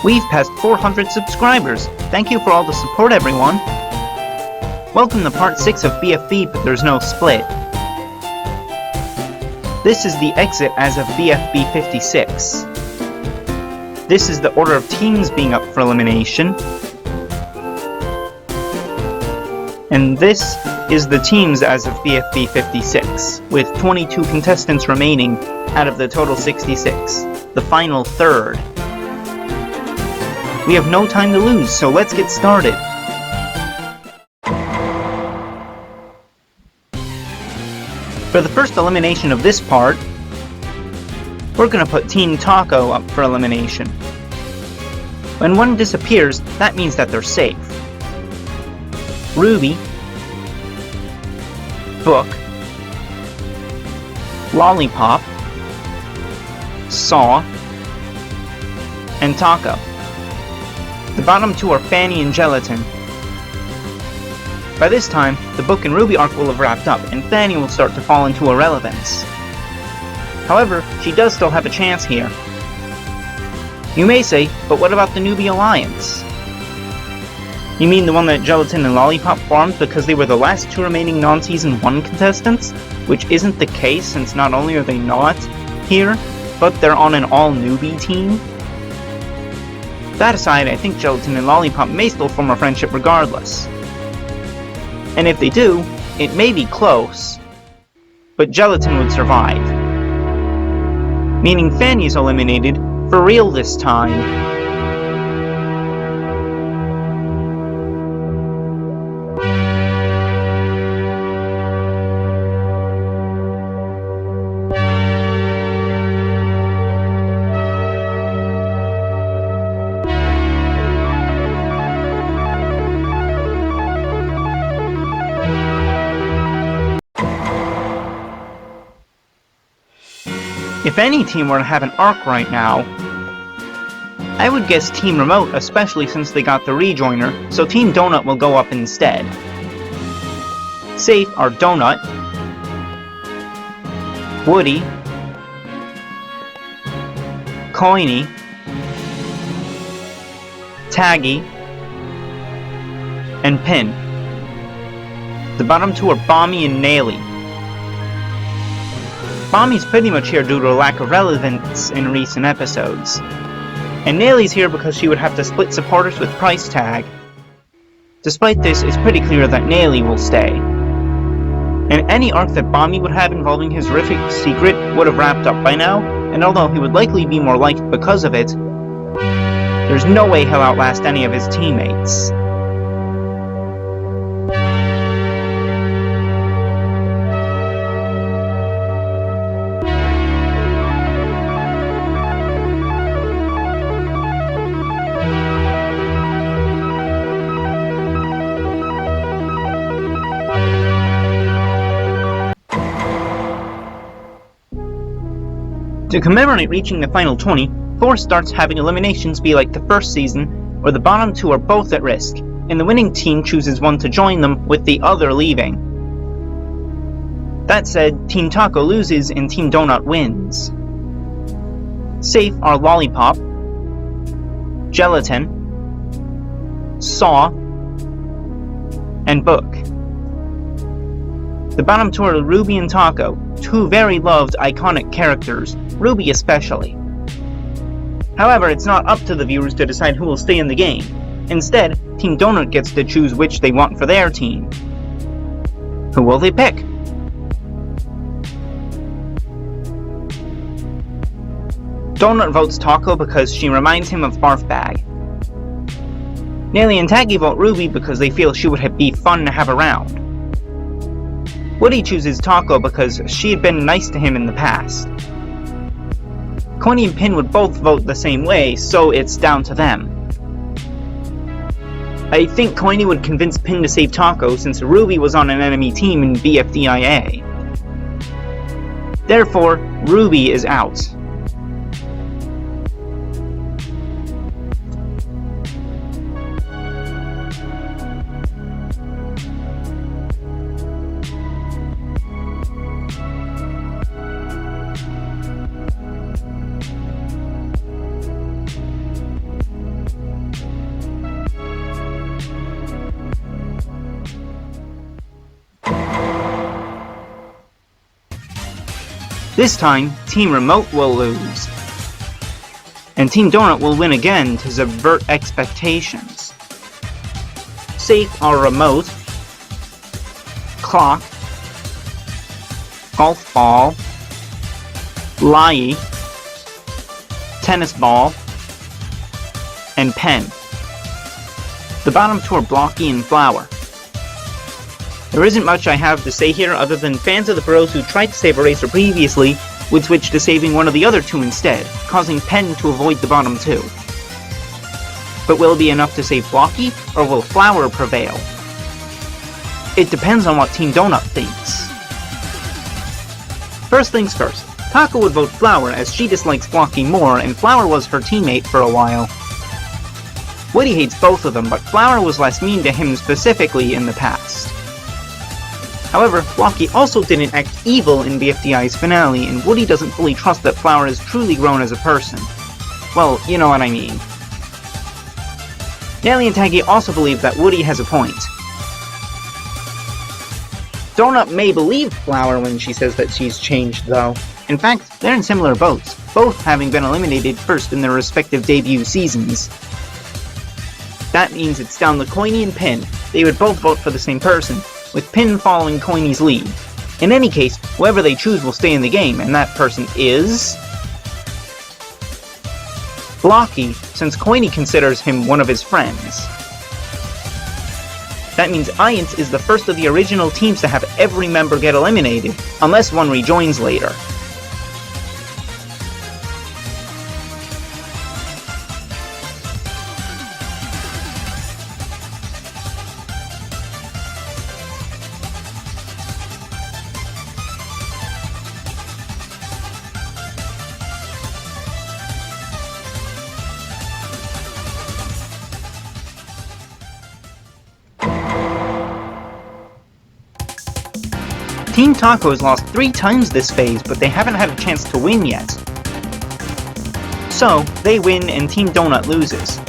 We've passed 400 subscribers. Thank you for all the support, everyone. Welcome to part 6 of BFB, but there's no split. This is the exit as of BFB 56. This is the order of teams being up for elimination. And this is the teams as of BFB 56, with 22 contestants remaining out of the total 66, the final third. We have no time to lose, so let's get started. For the first elimination of this part, we're gonna put Team Taco up for elimination. When one disappears, that means that they're safe. Ruby, Book, Lollipop, Saw, and Taco. The bottom two are Fanny and Gelatin. By this time, the Book and Ruby arc will have wrapped up, and Fanny will start to fall into irrelevance. However, she does still have a chance here. You may say, but what about the newbie alliance? You mean the one that Gelatin and Lollipop formed because they were the last two remaining non-Season 1 contestants? Which isn't the case, since not only are they not here, but they're on an all-newbie team? That aside, I think Gelatin and Lollipop may still form a friendship regardless. And if they do, it may be close, but Gelatin would survive. Meaning Fanny's eliminated for real this time. If any team were to have an arc right now, I would guess Team Remote, especially since they got the rejoiner, so Team Donut will go up instead. Safe are Donut, Woody, Coiny, Taggy, and Pin. The bottom two are Bommy and Naily. Bommy's pretty much here due to a lack of relevance in recent episodes. And Naily's here because she would have to split supporters with Price Tag. Despite this, it's pretty clear that Naily will stay. And any arc that Bommy would have involving his horrific secret would have wrapped up by now, and although he would likely be more liked because of it, there's no way he'll outlast any of his teammates. To commemorate reaching the final 20, Force starts having eliminations be like the first season, where the bottom two are both at risk, and the winning team chooses one to join them with the other leaving. That said, Team Taco loses and Team Donut wins. Safe are Lollipop, Gelatin, Saw, and Book. The bottom two are Ruby and Taco, two very loved, iconic characters, Ruby especially. However, it's not up to the viewers to decide who will stay in the game. Instead, Team Donut gets to choose which they want for their team. Who will they pick? Donut votes Taco because she reminds him of Barf Bag. Naily and Taggy vote Ruby because they feel she would be fun to have around. Woody chooses Taco because she had been nice to him in the past. Coiny and Pin would both vote the same way, so it's down to them. I think Coiny would convince Pin to save Taco since Ruby was on an enemy team in BFDIA. Therefore, Ruby is out. This time, Team Remote will lose. And Team Donut will win again to subvert expectations. Safe are Remote, Clock, Golf Ball, Lie, Tennis Ball, and Pen. The bottom two are Blocky and Flower. There isn't much I have to say here other than fans of the bros who tried to save a racer previously would switch to saving one of the other two instead, causing Pen to avoid the bottom two. But will it be enough to save Blocky, or will Flower prevail? It depends on what Team Donut thinks. First things first, Taco would vote Flower as she dislikes Blocky more, and Flower was her teammate for a while. Woody hates both of them, but Flower was less mean to him specifically in the past. However, Blocky also didn't act evil in BFDI's finale, and Woody doesn't fully trust that Flower has truly grown as a person. Well, you know what I mean. Nelly and Taggy also believe that Woody has a point. Donut may believe Flower when she says that she's changed, though. In fact, they're in similar boats, both having been eliminated first in their respective debut seasons. That means it's down to Coiny and Pin. They would both vote for the same person, with Pin following Coiny's lead. In any case, whoever they choose will stay in the game, and that person is... Blocky, since Coiny considers him one of his friends. That means Iance is the first of the original teams to have every member get eliminated, unless one rejoins later. Team Taco has lost 3 times this phase, but they haven't had a chance to win yet. So, they win and Team Donut loses.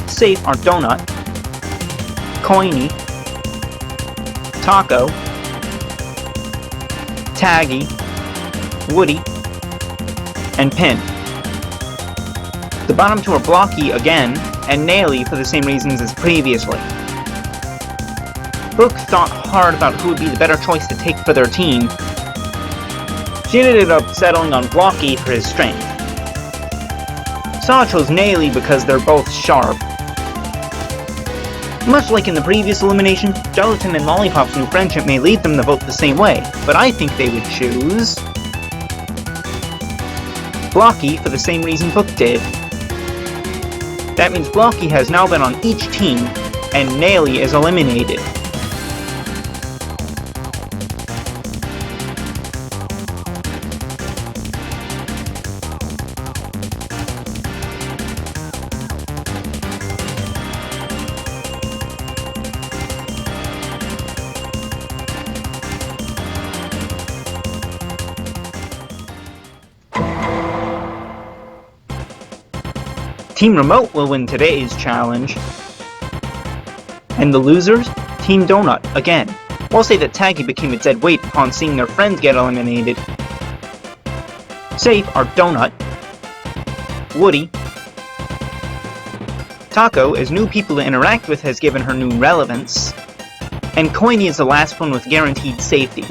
Safe are Donut, Coiny, Taco, Taggy, Woody, and Pin. The bottom two are Blocky again, and Naily for the same reasons as previously. Brooke thought hard about who would be the better choice to take for their team. She ended up settling on Blocky for his strength. Saw chose Naily because they're both sharp. Much like in the previous elimination, Gelatin and Lollipop's new friendship may lead them to vote the same way, but I think they would choose... Blocky for the same reason Book did. That means Blocky has now been on each team, and Naily is eliminated. Team Remote will win today's challenge. And the losers? Team Donut, again. We'll say that Taggy became a dead weight upon seeing their friends get eliminated. Safe are Donut, Woody, Taco, as new people to interact with has given her new relevance, and Coiny is the last one with guaranteed safety.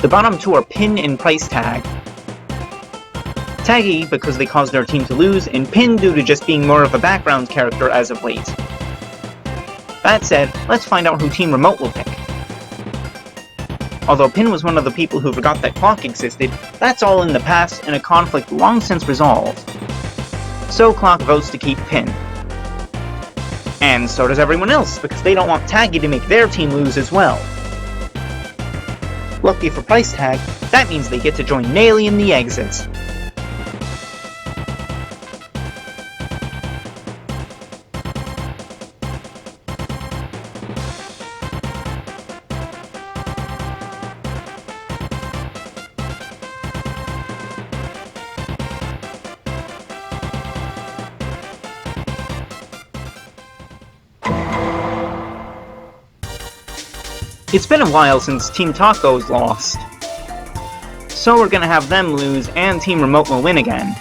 The bottom two are Pin and Price Tag. Taggy because they caused their team to lose, and Pin due to just being more of a background character as of late. That said, let's find out who Team Remote will pick. Although Pin was one of the people who forgot that Clock existed, that's all in the past and a conflict long since resolved. So Clock votes to keep Pin. And so does everyone else, because they don't want Taggy to make their team lose as well. Lucky for Price Tag, that means they get to join Naily in the exits. It's been a while since Team Taco's lost. So we're gonna have them lose, and Team Remote will win again.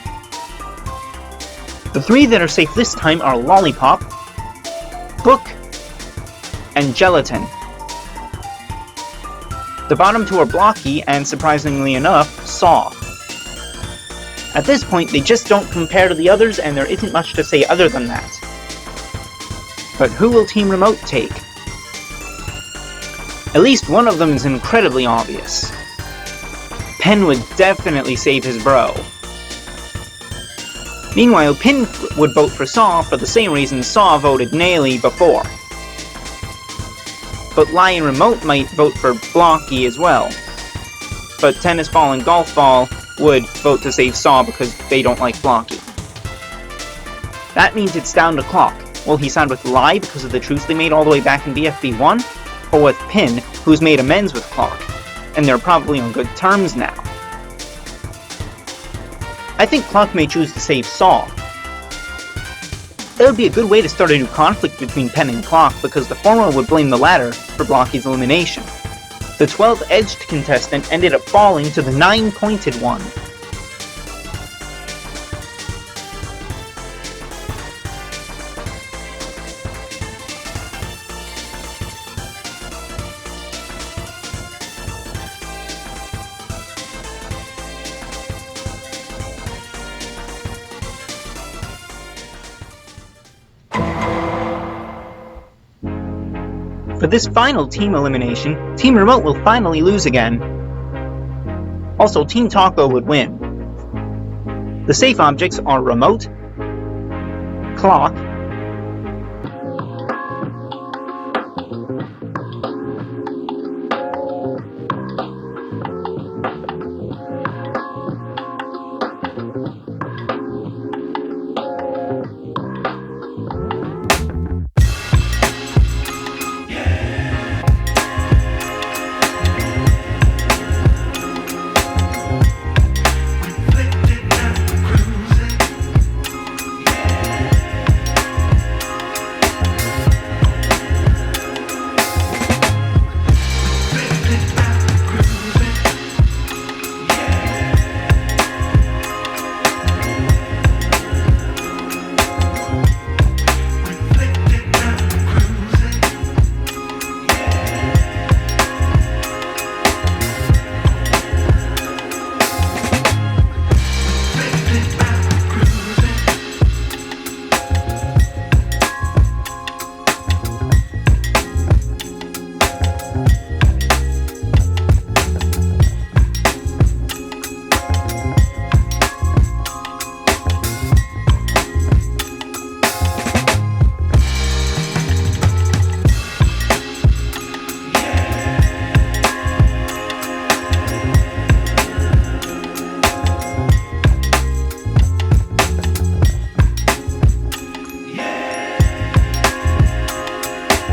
The three that are safe this time are Lollipop, Book, and Gelatin. The bottom two are Blocky, and surprisingly enough, Saw. At this point, they just don't compare to the others, and there isn't much to say other than that. But who will Team Remote take? At least one of them is incredibly obvious. Pen would definitely save his bro. Meanwhile, Pin would vote for Saw for the same reason Saw voted Naily before. But Lion Remote might vote for Blocky as well. But Tennis Ball and Golf Ball would vote to save Saw because they don't like Blocky. That means it's down to Clock. Will he side with Lie because of the truce they made all the way back in BFB 1? Or with Pin, who's made amends with Clock, and they're probably on good terms now? I think Clock may choose to save Saw. That would be a good way to start a new conflict between Pen and Clock, because the former would blame the latter for Blocky's elimination. The 12-edged contestant ended up falling to the 9-pointed one. For this final team elimination, Team Remote will finally lose again. Also, Team Taco would win. The safe objects are Remote, Clock,